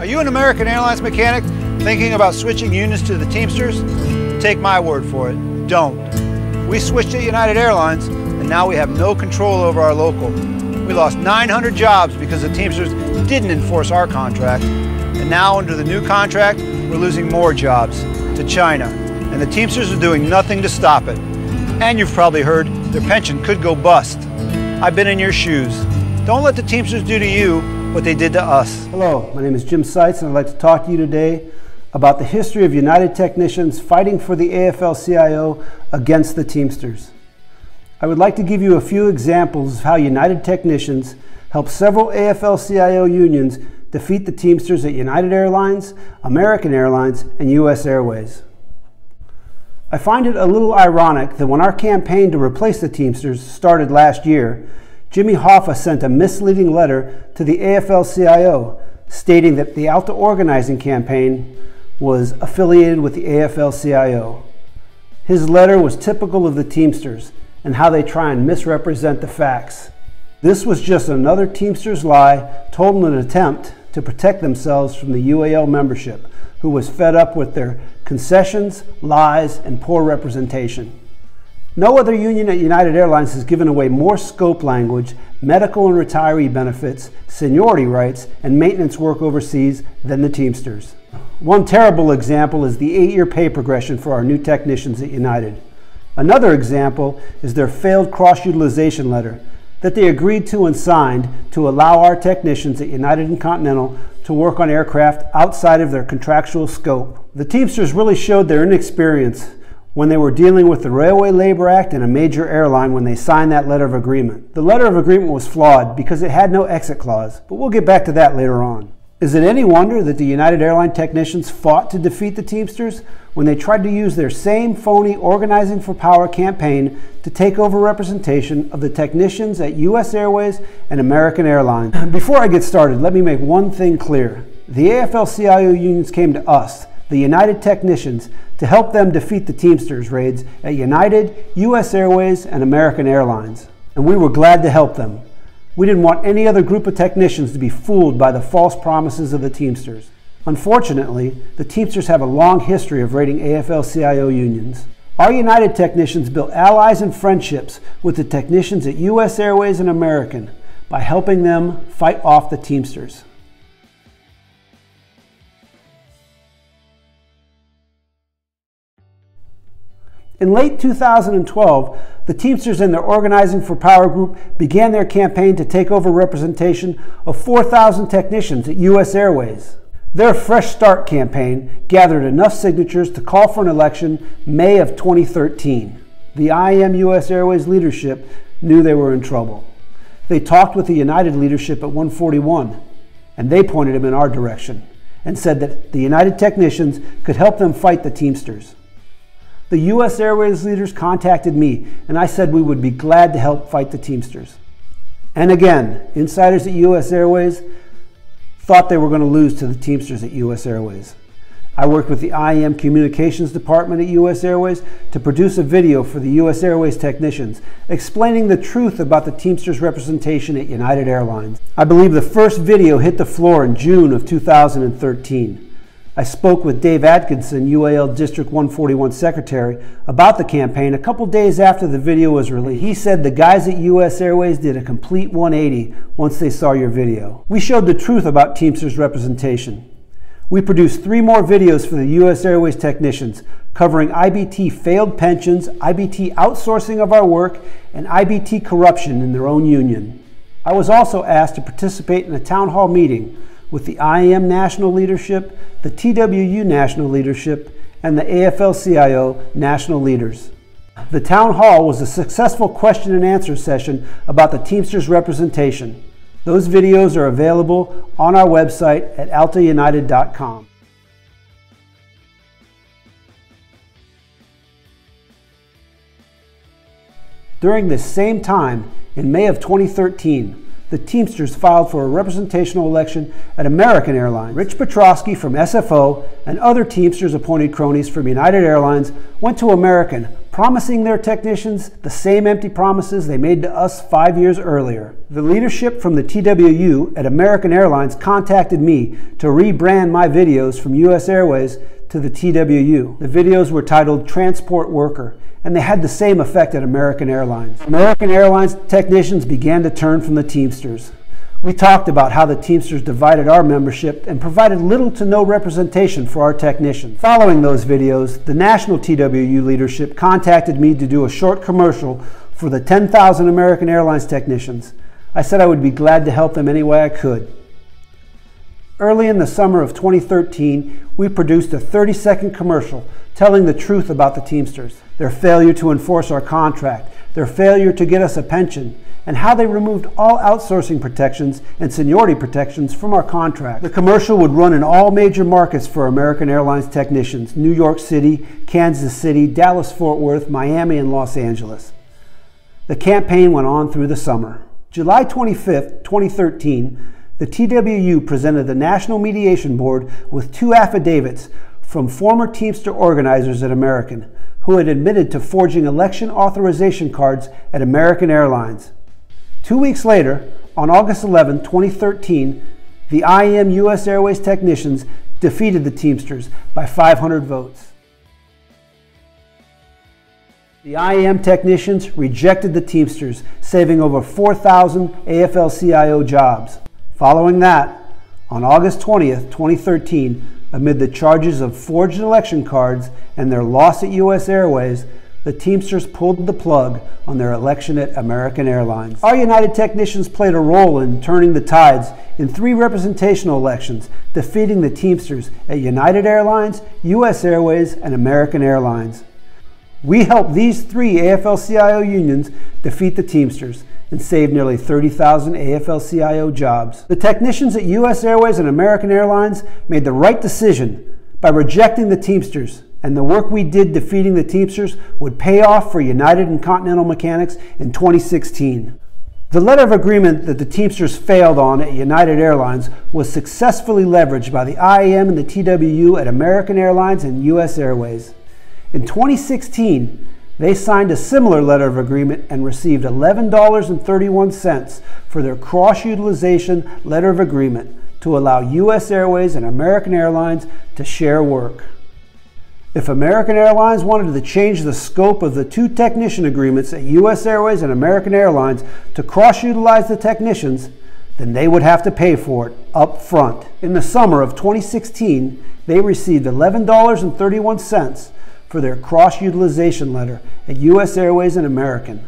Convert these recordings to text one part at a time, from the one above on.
Are you an American Airlines mechanic thinking about switching unions to the Teamsters? Take my word for it, don't. We switched to United Airlines and now we have no control over our local. We lost 900 jobs because the Teamsters didn't enforce our contract. And now under the new contract, we're losing more jobs to China. And the Teamsters are doing nothing to stop it. And you've probably heard their pension could go bust. I've been in your shoes. Don't let the Teamsters do to you what they did to us. Hello, my name is Jim Seitz and I'd like to talk to you today about the history of United technicians fighting for the AFL-CIO against the Teamsters. I would like to give you a few examples of how United technicians helped several AFL-CIO unions defeat the Teamsters at United Airlines, American Airlines, and US Airways. I find it a little ironic that when our campaign to replace the Teamsters started last year, Jimmy Hoffa sent a misleading letter to the AFL-CIO stating that the Alta Organizing campaign was affiliated with the AFL-CIO. His letter was typical of the Teamsters and how they try and misrepresent the facts. This was just another Teamsters lie told in an attempt to protect themselves from the UAL membership, who was fed up with their concessions, lies, and poor representation. No other union at United Airlines has given away more scope language, medical and retiree benefits, seniority rights, and maintenance work overseas than the Teamsters. One terrible example is the 8-year pay progression for our new technicians at United. Another example is their failed cross-utilization letter that they agreed to and signed to allow our technicians at United and Continental to work on aircraft outside of their contractual scope. The Teamsters really showed their inexperience when they were dealing with the Railway Labor Act and a major airline when they signed that letter of agreement. The letter of agreement was flawed because it had no exit clause, but we'll get back to that later on. Is it any wonder that the United Airline technicians fought to defeat the Teamsters when they tried to use their same phony Organizing for Power campaign to take over representation of the technicians at US Airways and American Airlines? Before I get started, let me make one thing clear. The AFL-CIO unions came to us, the United technicians, to help them defeat the Teamsters raids at United, US Airways, and American Airlines. And we were glad to help them. We didn't want any other group of technicians to be fooled by the false promises of the Teamsters. Unfortunately, the Teamsters have a long history of raiding AFL-CIO unions. Our United technicians built allies and friendships with the technicians at US Airways and American by helping them fight off the Teamsters. In late 2012, the Teamsters and their Organizing for Power group began their campaign to take over representation of 4,000 technicians at US Airways. Their Fresh Start campaign gathered enough signatures to call for an election May of 2013. The IAM US Airways leadership knew they were in trouble. They talked with the United leadership at 141, and they pointed them in our direction and said that the United technicians could help them fight the Teamsters. The US Airways leaders contacted me, and I said we would be glad to help fight the Teamsters. And again, insiders at US Airways thought they were going to lose to the Teamsters at US Airways. I worked with the IAM Communications Department at US Airways to produce a video for the US Airways technicians explaining the truth about the Teamsters representation at United Airlines. I believe the first video hit the floor in June of 2013. I spoke with Dave Atkinson, UAL District 141 Secretary, about the campaign a couple days after the video was released. He said the guys at US Airways did a complete 180 once they saw your video. We showed the truth about Teamsters representation. We produced 3 more videos for the US Airways technicians covering IBT failed pensions, IBT outsourcing of our work, and IBT corruption in their own union. I was also asked to participate in a town hall meeting with the IAM national leadership, the TWU national leadership, and the AFL-CIO national leaders. The town hall was a successful question and answer session about the Teamsters representation. Those videos are available on our website at altaunited.com. During this same time, in May of 2013, the Teamsters filed for a representational election at American Airlines. Rich Petrosky from SFO and other Teamsters appointed cronies from United Airlines went to American, promising their technicians the same empty promises they made to us 5 years earlier. The leadership from the TWU at American Airlines contacted me to rebrand my videos from US Airways to the TWU. The videos were titled Transport Worker, and they had the same effect at American Airlines. American Airlines technicians began to turn from the Teamsters. We talked about how the Teamsters divided our membership and provided little to no representation for our technicians. Following those videos, the national TWU leadership contacted me to do a short commercial for the 10,000 American Airlines technicians. I said I would be glad to help them any way I could. Early in the summer of 2013, we produced a 30-second commercial telling the truth about the Teamsters, their failure to enforce our contract, their failure to get us a pension, and how they removed all outsourcing protections and seniority protections from our contract. The commercial would run in all major markets for American Airlines technicians: New York City, Kansas City, Dallas-Fort Worth, Miami, and Los Angeles. The campaign went on through the summer. July 25th, 2013, the TWU presented the National Mediation Board with 2 affidavits from former Teamster organizers at American who had admitted to forging election authorization cards at American Airlines. 2 weeks later, on August 11, 2013, the IAM US Airways technicians defeated the Teamsters by 500 votes. The IAM technicians rejected the Teamsters, saving over 4,000 AFL-CIO jobs. Following that, on August 20th, 2013, amid the charges of forged election cards and their loss at US Airways, the Teamsters pulled the plug on their election at American Airlines. Our United technicians played a role in turning the tides in 3 representational elections, defeating the Teamsters at United Airlines, US Airways, and American Airlines. We helped these 3 AFL-CIO unions defeat the Teamsters and save nearly 30,000 AFL-CIO jobs. The technicians at US Airways and American Airlines made the right decision by rejecting the Teamsters, and the work we did defeating the Teamsters would pay off for United and Continental mechanics in 2016. The letter of agreement that the Teamsters failed on at United Airlines was successfully leveraged by the IAM and the TWU at American Airlines and US Airways. In 2016, they signed a similar letter of agreement and received $11.31 for their cross-utilization letter of agreement to allow US Airways and American Airlines to share work. If American Airlines wanted to change the scope of the 2 technician agreements at US Airways and American Airlines to cross-utilize the technicians, then they would have to pay for it up front. In the summer of 2016, they received $11.31 for their cross-utilization letter at US Airways and American.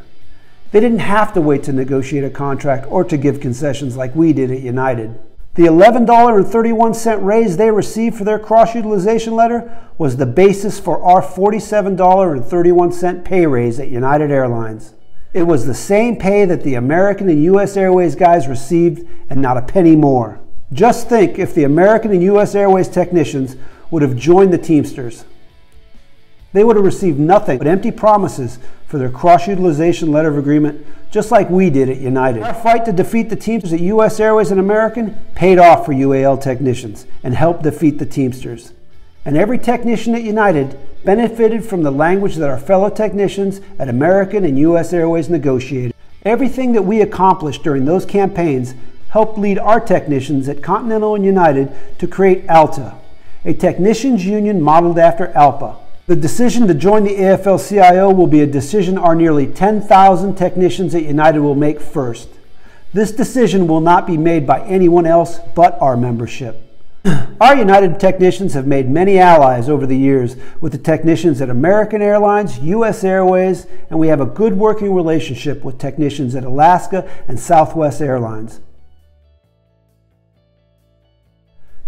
They didn't have to wait to negotiate a contract or to give concessions like we did at United. The $11.31 raise they received for their cross-utilization letter was the basis for our $47.31 pay raise at United Airlines. It was the same pay that the American and US Airways guys received and not a penny more. Just think if the American and US Airways technicians would have joined the Teamsters. They would have received nothing but empty promises for their cross-utilization letter of agreement, just like we did at United. Our fight to defeat the Teamsters at US Airways and American paid off for UAL technicians and helped defeat the Teamsters. And every technician at United benefited from the language that our fellow technicians at American and US Airways negotiated. Everything that we accomplished during those campaigns helped lead our technicians at Continental and United to create ALTA, a technicians union modeled after ALPA. The decision to join the AFL-CIO will be a decision our nearly 10,000 technicians at United will make first. This decision will not be made by anyone else but our membership. Our United technicians have made many allies over the years with the technicians at American Airlines, US Airways, and we have a good working relationship with technicians at Alaska and Southwest Airlines.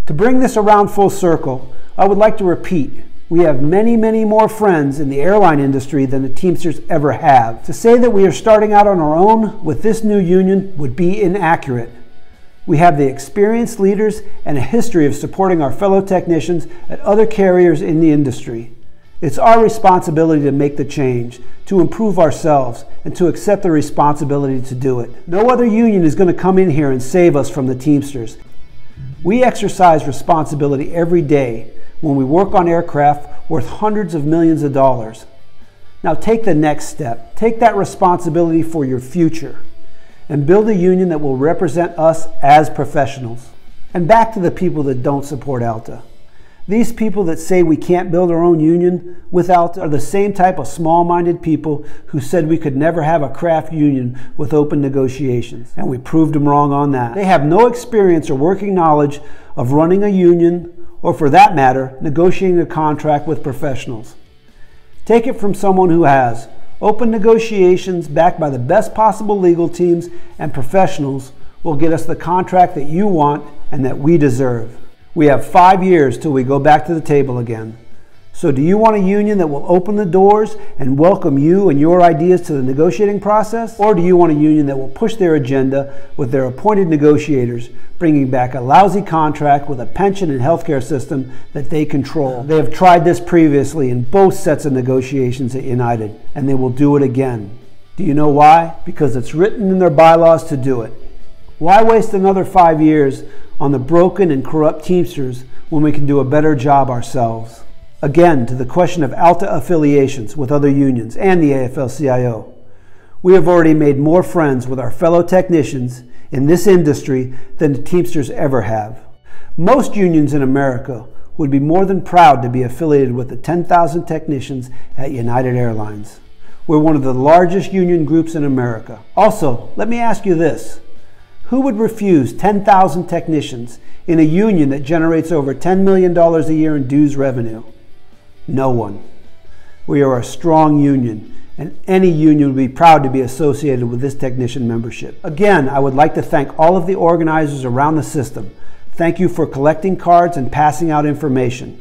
To bring this around full circle, I would like to repeat, we have many, many more friends in the airline industry than the Teamsters ever have. To say that we are starting out on our own with this new union would be inaccurate. We have the experienced leaders and a history of supporting our fellow technicians at other carriers in the industry. It's our responsibility to make the change, to improve ourselves, and to accept the responsibility to do it. No other union is going to come in here and save us from the Teamsters. We exercise responsibility every day when we work on aircraft worth hundreds of millions of dollars. Now take the next step. Take that responsibility for your future and build a union that will represent us as professionals. And back to the people that don't support ALTA. These people that say we can't build our own union with ALTA are the same type of small-minded people who said we could never have a craft union with open negotiations. And we proved them wrong on that. They have no experience or working knowledge of running a union, or for that matter, negotiating a contract with professionals. Take it from someone who has. Open negotiations backed by the best possible legal teams and professionals will get us the contract that you want and that we deserve. We have 5 years till we go back to the table again. So do you want a union that will open the doors and welcome you and your ideas to the negotiating process? Or do you want a union that will push their agenda with their appointed negotiators, bringing back a lousy contract with a pension and healthcare system that they control? They have tried this previously in both sets of negotiations at United, and they will do it again. Do you know why? Because it's written in their bylaws to do it. Why waste another 5 years on the broken and corrupt Teamsters when we can do a better job ourselves? Again, to the question of ALTA affiliations with other unions and the AFL-CIO. We have already made more friends with our fellow technicians in this industry than the Teamsters ever have. Most unions in America would be more than proud to be affiliated with the 10,000 technicians at United Airlines. We're one of the largest union groups in America. Also, let me ask you this. Who would refuse 10,000 technicians in a union that generates over $10 million a year in dues revenue? No one. We are a strong union, and any union would be proud to be associated with this technician membership. Again, I would like to thank all of the organizers around the system. Thank you for collecting cards and passing out information.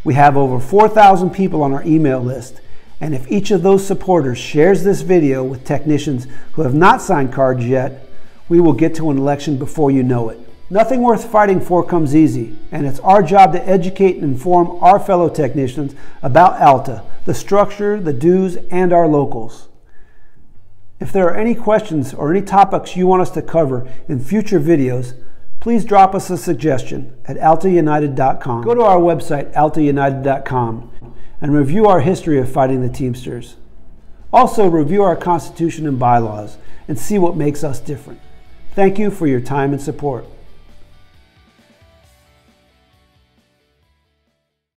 We have over 4,000 people on our email list, and if each of those supporters shares this video with technicians who have not signed cards yet, we will get to an election before you know it. Nothing worth fighting for comes easy, and it's our job to educate and inform our fellow technicians about ALTA, the structure, the dues, and our locals. If there are any questions or any topics you want us to cover in future videos, please drop us a suggestion at altaunited.com. Go to our website, altaunited.com, and review our history of fighting the Teamsters. Also, review our Constitution and bylaws and see what makes us different. Thank you for your time and support.